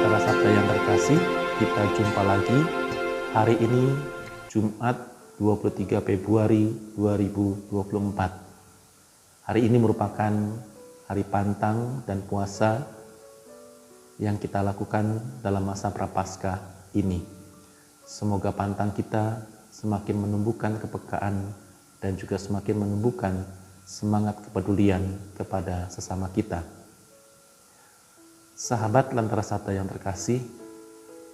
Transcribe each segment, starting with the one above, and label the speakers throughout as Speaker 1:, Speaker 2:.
Speaker 1: Lentera Sabda yang terkasih, kita jumpa lagi hari ini Jumat 23 Februari 2024. Hari ini merupakan hari pantang dan puasa yang kita lakukan dalam masa Prapaskah ini. Semoga pantang kita semakin menumbuhkan kepekaan dan juga semakin menumbuhkan semangat kepedulian kepada sesama kita. Sahabat Lentera Sabda yang terkasih,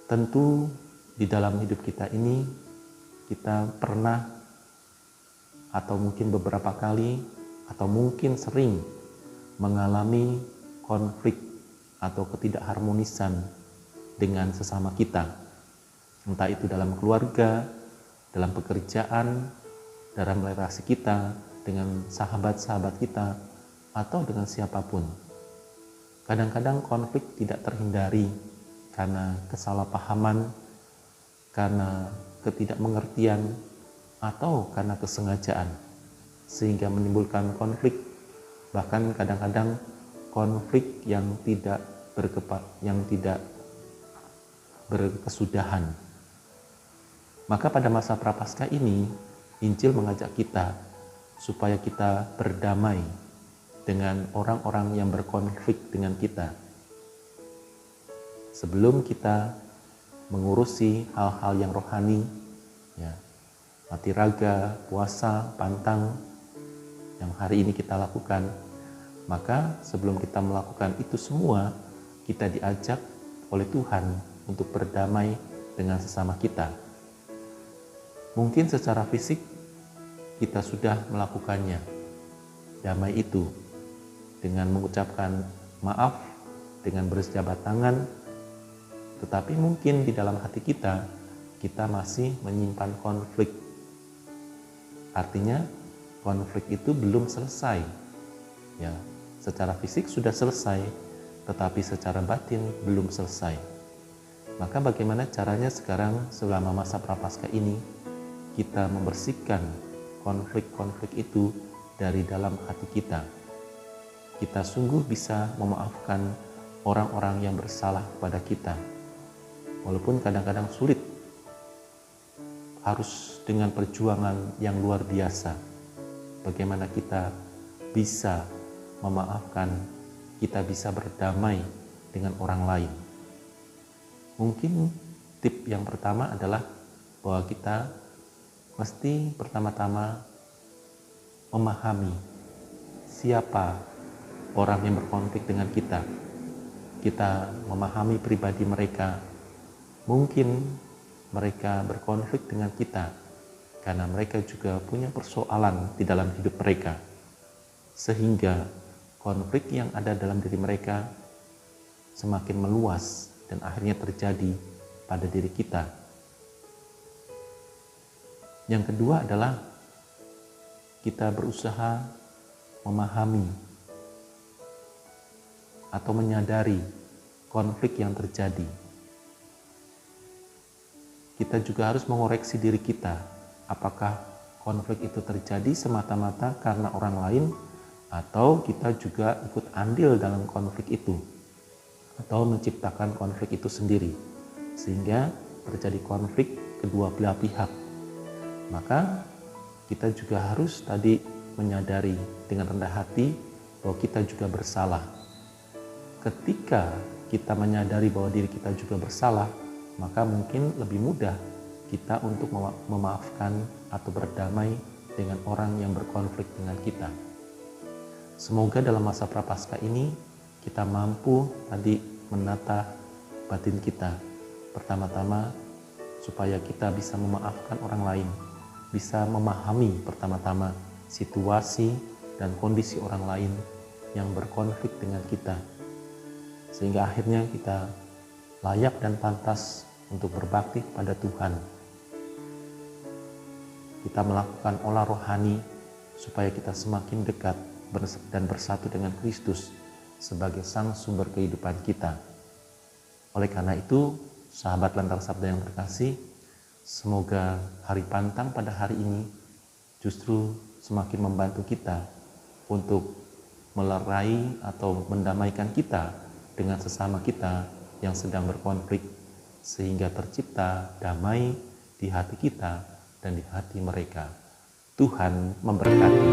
Speaker 1: tentu di dalam hidup kita ini kita pernah atau mungkin beberapa kali atau mungkin sering mengalami konflik atau ketidakharmonisan dengan sesama kita, entah itu dalam keluarga, dalam pekerjaan, dalam relasi kita dengan sahabat-sahabat kita, atau dengan siapapun. Kadang-kadang konflik tidak terhindari karena kesalahpahaman, karena ketidakmengertian, atau karena kesengajaan, sehingga menimbulkan konflik, bahkan kadang-kadang konflik yang tidak berkesudahan. Maka pada masa Prapaskah ini, Injil mengajak kita supaya kita berdamai dengan orang-orang yang berkonflik dengan kita. Sebelum kita mengurusi hal-hal yang rohani, mati raga, puasa, pantang, yang hari ini kita lakukan, maka sebelum kita melakukan itu semua, kita diajak oleh Tuhan untuk berdamai dengan sesama kita. Mungkin secara fisik kita sudah melakukannya, damai itu, dengan mengucapkan maaf, dengan berjabat tangan, tetapi mungkin di dalam hati kita masih menyimpan konflik. Artinya konflik itu belum selesai. Secara fisik sudah selesai, tetapi secara batin belum selesai. Maka bagaimana caranya sekarang selama masa Prapaskah ini kita membersihkan konflik-konflik itu dari dalam hati kita. Kita sungguh bisa memaafkan orang-orang yang bersalah kepada kita. Walaupun kadang-kadang sulit, harus dengan perjuangan yang luar biasa. Bagaimana kita bisa memaafkan, kita bisa berdamai dengan orang lain. Mungkin tip yang pertama adalah bahwa kita mesti pertama-tama memahami siapa orang yang berkonflik dengan kita. Kita memahami pribadi mereka. Mungkin mereka berkonflik dengan kita karena mereka juga punya persoalan di dalam hidup mereka, sehingga konflik yang ada dalam diri mereka semakin meluas dan akhirnya terjadi pada diri kita. Yang kedua adalah kita berusaha memahami atau menyadari konflik yang terjadi. Kita juga harus mengoreksi diri kita, apakah konflik itu terjadi semata-mata karena orang lain, atau kita juga ikut andil dalam konflik itu, atau menciptakan konflik itu sendiri, sehingga terjadi konflik kedua belah pihak. Maka kita juga harus tadi menyadari dengan rendah hati bahwa kita juga bersalah. Ketika kita menyadari bahwa diri kita juga bersalah, maka mungkin lebih mudah kita untuk memaafkan atau berdamai dengan orang yang berkonflik dengan kita. Semoga dalam masa Prapaskah ini kita mampu tadi menata batin kita. Pertama-tama supaya kita bisa memaafkan orang lain, bisa memahami pertama-tama situasi dan kondisi orang lain yang berkonflik dengan kita, sehingga akhirnya kita layak dan pantas untuk berbakti pada Tuhan. Kita melakukan olah rohani supaya kita semakin dekat dan bersatu dengan Kristus sebagai sang sumber kehidupan kita. Oleh karena itu, sahabat Lentera Sabda yang terkasih, semoga hari pantang pada hari ini justru semakin membantu kita untuk melerai atau mendamaikan kita dengan sesama kita yang sedang berkonflik, sehingga tercipta damai di hati kita dan di hati mereka. Tuhan memberkati.